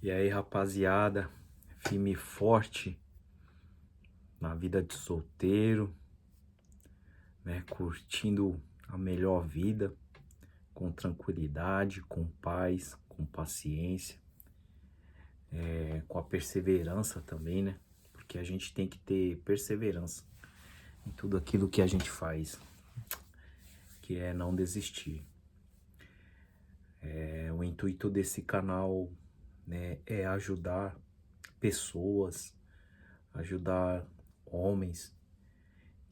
E aí, rapaziada, firme e forte na vida de solteiro, né? Curtindo a melhor vida, com tranquilidade, com paz, com paciência, com a perseverança também, né? Porque a gente tem que ter perseverança em tudo aquilo que a gente faz, que é não desistir. O intuito desse canal, né, é ajudar pessoas, ajudar homens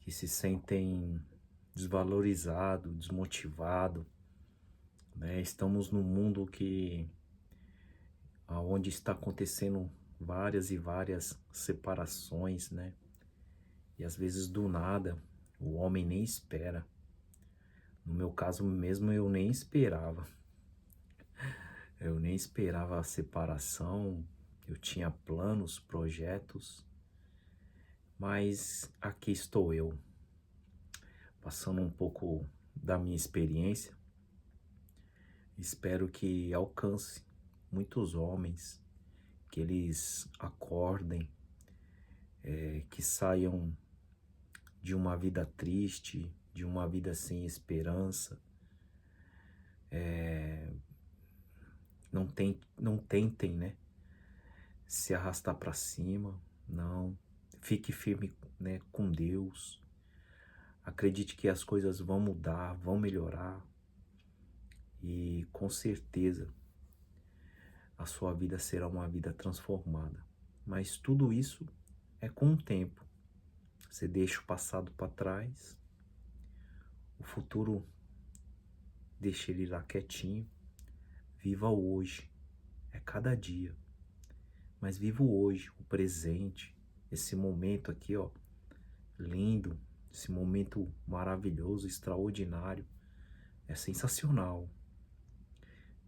que se sentem desvalorizado, desmotivado, né? Estamos num mundo onde está acontecendo várias e várias separações, né? E às vezes do nada o homem nem espera. No meu caso mesmo eu nem esperava. Eu nem esperava a separação. Eu tinha planos, projetos, mas aqui estou eu, passando um pouco da minha experiência. Espero que alcance muitos homens, que eles acordem, que saiam de uma vida triste, de uma vida sem esperança. Não tentem, né, se arrastar para cima, não. Fique firme, né, com Deus. Acredite que as coisas vão mudar, vão melhorar e com certeza a sua vida será uma vida transformada. Mas tudo isso é com o tempo. Você deixa o passado para trás, o futuro deixa ele lá quietinho. Viva o hoje, é cada dia. Mas viva o hoje, o presente, esse momento aqui, ó, lindo, esse momento maravilhoso, extraordinário, é sensacional,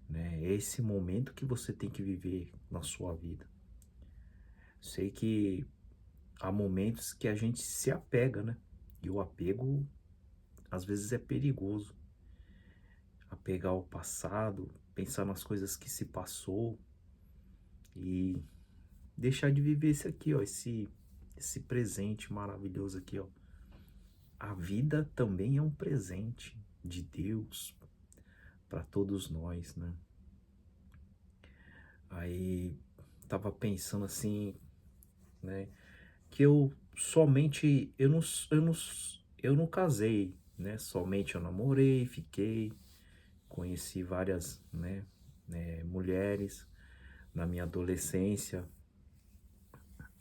né? É esse momento que você tem que viver na sua vida. Sei que há momentos que a gente se apega, né? E o apego às vezes é perigoso. Apegar ao passado, pensar nas coisas que se passou e deixar de viver esse aqui, ó, esse presente maravilhoso aqui, ó. A vida também é um presente de Deus para todos nós, né? Aí tava pensando assim, né, que eu não casei, né? Somente eu namorei, fiquei, conheci várias, né, mulheres na minha adolescência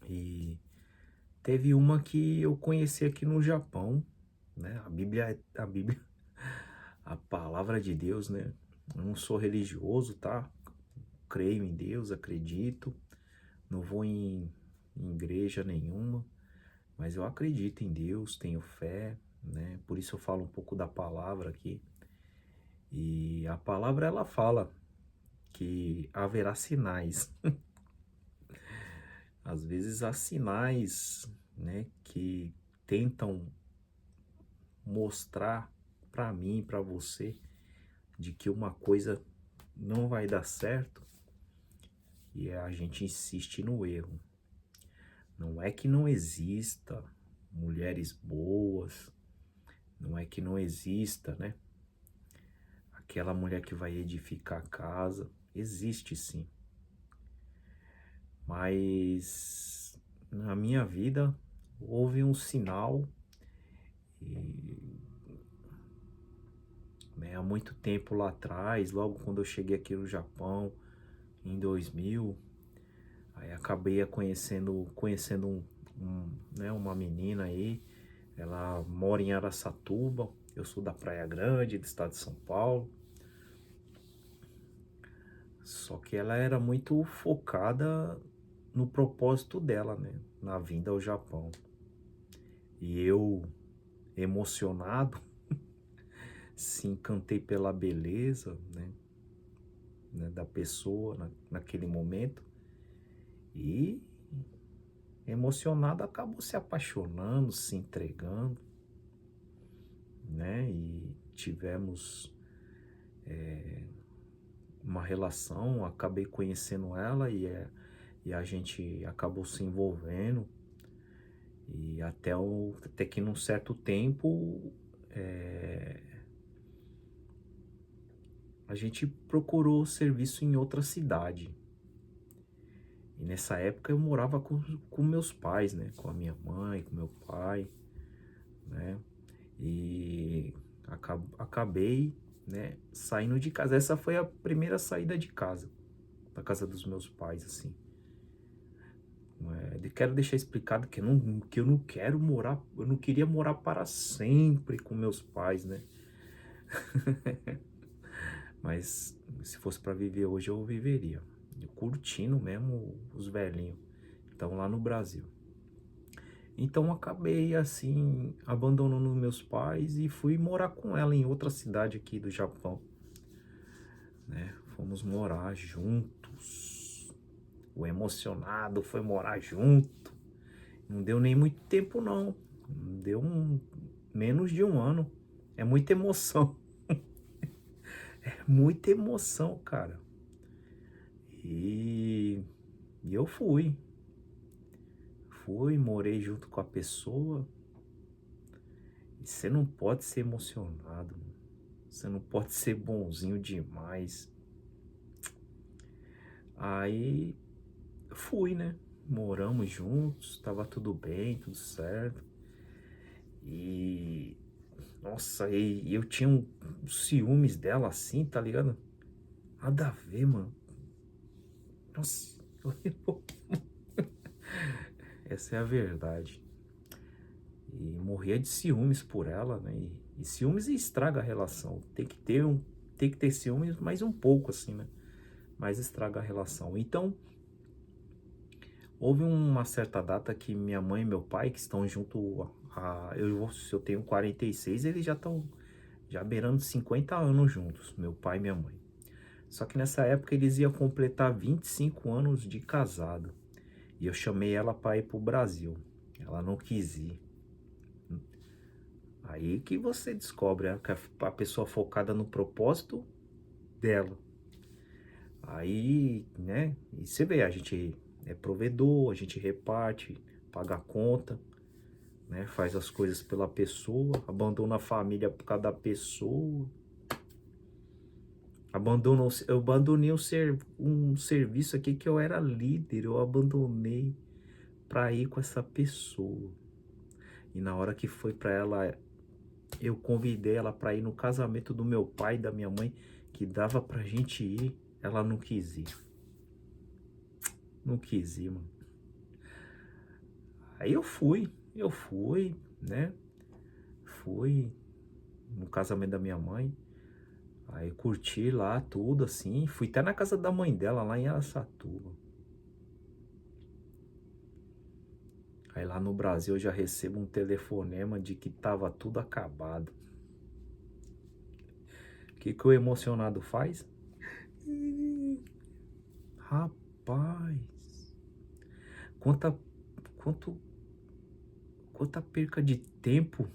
e teve uma que eu conheci aqui no Japão, né? A Bíblia, a palavra de Deus, né? Eu não sou religioso, tá? Creio em Deus, acredito, não vou em igreja nenhuma, mas eu acredito em Deus, tenho fé, né? Por isso eu falo um pouco da palavra aqui. E a palavra ela fala que haverá sinais. Às vezes há sinais, né, que tentam mostrar para mim, para você, de que uma coisa não vai dar certo e a gente insiste no erro. Não é que não exista mulheres boas, não é que não exista, né? Aquela mulher que vai edificar a casa, existe sim. Mas na minha vida houve um sinal e, né, há muito tempo lá atrás, logo quando eu cheguei aqui no Japão, em 2000, aí acabei conhecendo né, uma menina aí, ela mora em Araçatuba, eu sou da Praia Grande, do estado de São Paulo, só que ela era muito focada no propósito dela, né, na vinda ao Japão. E eu, emocionado, se encantei pela beleza, né, da pessoa naquele momento e emocionado acabou se apaixonando, se entregando, né? E tivemos uma relação, acabei conhecendo ela e a gente acabou se envolvendo. E até que num certo tempo eh, a gente procurou serviço em outra cidade. E nessa época eu morava com meus pais, né? Com a minha mãe, com meu pai, né? E acabei, né, saindo de casa. Essa foi a primeira saída de casa, da casa dos meus pais, assim. Quero deixar explicado que eu não quero morar, eu não queria morar para sempre com meus pais, né? Mas se fosse para viver hoje, eu viveria. Eu curtindo mesmo os velhinhos. Então, lá no Brasil. Então, eu acabei, assim, abandonando meus pais e fui morar com ela em outra cidade aqui do Japão, né? Fomos morar juntos. O emocionado foi morar junto. Não deu nem muito tempo, não. Deu menos de um ano. É muita emoção. É muita emoção, cara. E, e eu fui. Fui, morei junto com a pessoa. E você não pode ser emocionado. Você não pode ser bonzinho demais. Aí fui, né? Moramos juntos, tava tudo bem, tudo certo. E nossa, e eu tinha ciúmes dela assim, tá ligado? Nada a ver, mano. Nossa, essa é a verdade. E morria de ciúmes por ela, né? E ciúmes estraga a relação. Tem que ter ciúmes, mas um pouco assim, né? Mas estraga a relação. Então, houve uma certa data que minha mãe e meu pai, que estão junto se eu tenho 46, eles já estão já beirando 50 anos juntos, meu pai e minha mãe. Só que nessa época eles iam completar 25 anos de casado. E eu chamei ela para ir pro Brasil. Ela não quis ir. Aí que você descobre, né, que a pessoa focada no propósito dela. Aí, né? E você vê, a gente é provedor, a gente reparte, paga a conta, né? Faz as coisas pela pessoa, abandona a família por causa da pessoa. Eu abandonei um serviço aqui que eu era líder, eu abandonei para ir com essa pessoa. E na hora que foi para ela, eu convidei ela para ir no casamento do meu pai e da minha mãe, que dava pra gente ir, ela não quis ir. Não quis ir, mano. Aí eu fui, né? Fui no casamento da minha mãe. Aí curti lá tudo assim. Fui até na casa da mãe dela, lá em Araçatuba. Aí lá no Brasil eu já recebo um telefonema de que tava tudo acabado. O que que o emocionado faz? Rapaz, quanta, quanto, quanta perca de tempo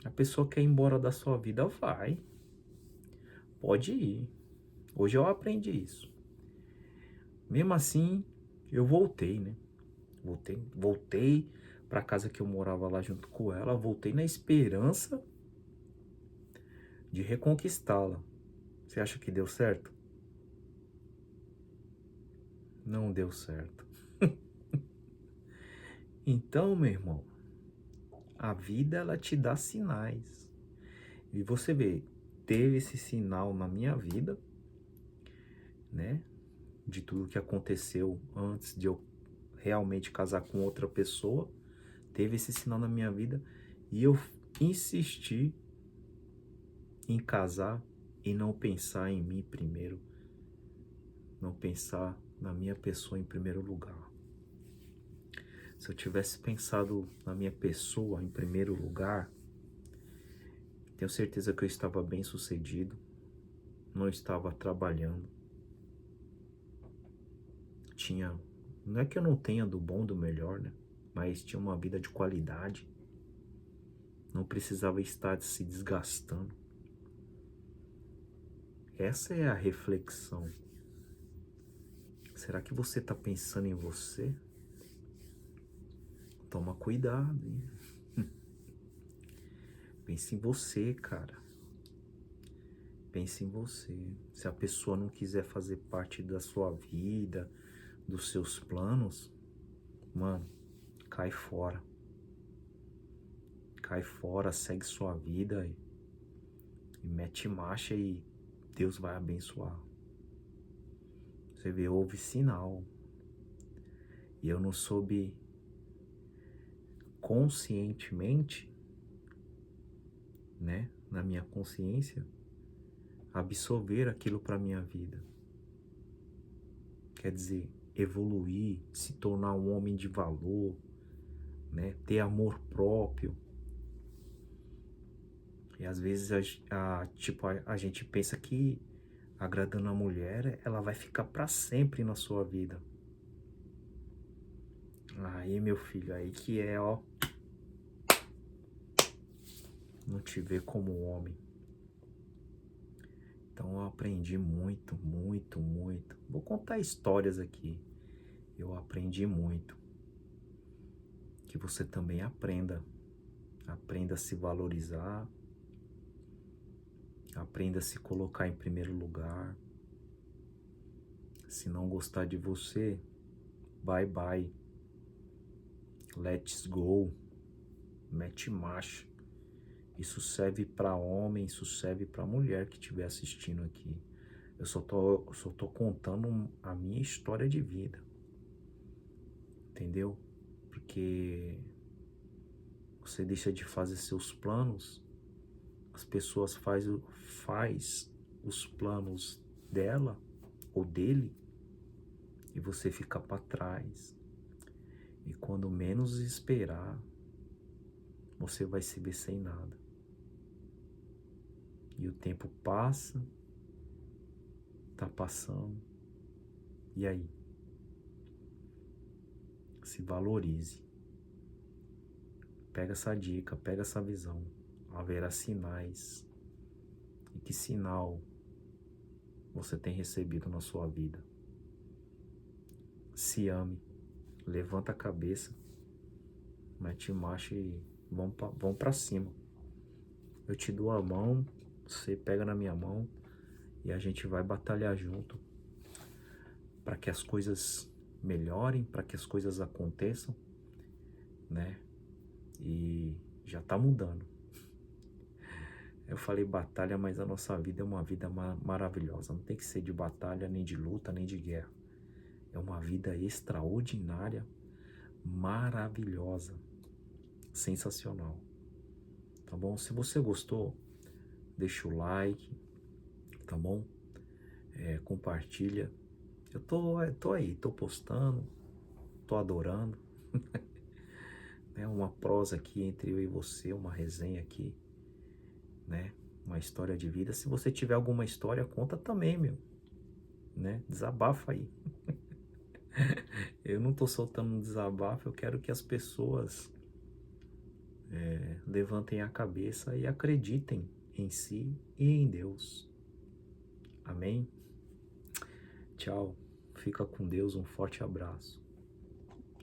a pessoa quer ir embora da sua vida, vai. Pode ir. Hoje eu aprendi isso. Mesmo assim, eu voltei, né? Voltei para casa que eu morava lá junto com ela, voltei na esperança de reconquistá-la. Você acha que deu certo? Não deu certo. Então, meu irmão, a vida ela te dá sinais. E você vê, teve esse sinal na minha vida, né? De tudo que aconteceu antes de eu realmente casar com outra pessoa. Teve esse sinal na minha vida e eu insisti em casar e não pensar em mim primeiro, não pensar na minha pessoa em primeiro lugar. Se eu tivesse pensado na minha pessoa em primeiro lugar, tenho certeza que eu estava bem sucedido, não estava trabalhando, não é que eu não tenha do bom, do melhor, né? Mas tinha uma vida de qualidade, não precisava estar se desgastando. Essa é a reflexão. Será que você está pensando em você? Toma cuidado, hein? Pense em você, cara. Pense em você. Se a pessoa não quiser fazer parte da sua vida, dos seus planos, mano, cai fora. Cai fora, segue sua vida e mete marcha e Deus vai abençoar. Você vê, houve sinal. E eu não soube conscientemente, né, na minha consciência, absorver aquilo para minha vida. Quer dizer, evoluir, se tornar um homem de valor, né, ter amor próprio. E às vezes a gente pensa que agradando a mulher, ela vai ficar para sempre na sua vida. Aí, meu filho, aí que é, ó, não te vê como homem. Então eu aprendi muito, muito, muito. Vou contar histórias aqui. Eu aprendi muito. Que você também aprenda. Aprenda a se valorizar. Aprenda a se colocar em primeiro lugar. Se não gostar de você, bye bye. Let's go. Mete marcha. Isso serve para homem, isso serve para mulher que estiver assistindo aqui. Eu só tô contando a minha história de vida. Entendeu? Porque você deixa de fazer seus planos, as pessoas faz os planos dela ou dele e você fica para trás. E quando menos esperar, você vai se ver sem nada. E o tempo passa, tá passando. E aí? Se valorize. Pega essa dica, pega essa visão. Haverá sinais. E que sinal você tem recebido na sua vida? Se ame. Levanta a cabeça. Mete marcha e vamos pra cima. Eu te dou a mão, você pega na minha mão e a gente vai batalhar junto para que as coisas melhorem, para que as coisas aconteçam, né? E já tá mudando. Eu falei batalha, mas a nossa vida é uma vida maravilhosa. Não tem que ser de batalha, nem de luta, nem de guerra. É uma vida extraordinária, maravilhosa, sensacional. Tá bom? Se você gostou, deixa o like, tá bom? Compartilha. Eu tô aí, tô postando, tô adorando. Né? Uma prosa aqui entre eu e você, uma resenha aqui, né? Uma história de vida. Se você tiver alguma história, conta também, meu. Né? Desabafa aí. Eu não tô soltando um desabafo, eu quero que as pessoas levantem a cabeça e acreditem em si e em Deus. Amém? Tchau. Fica com Deus, um forte abraço.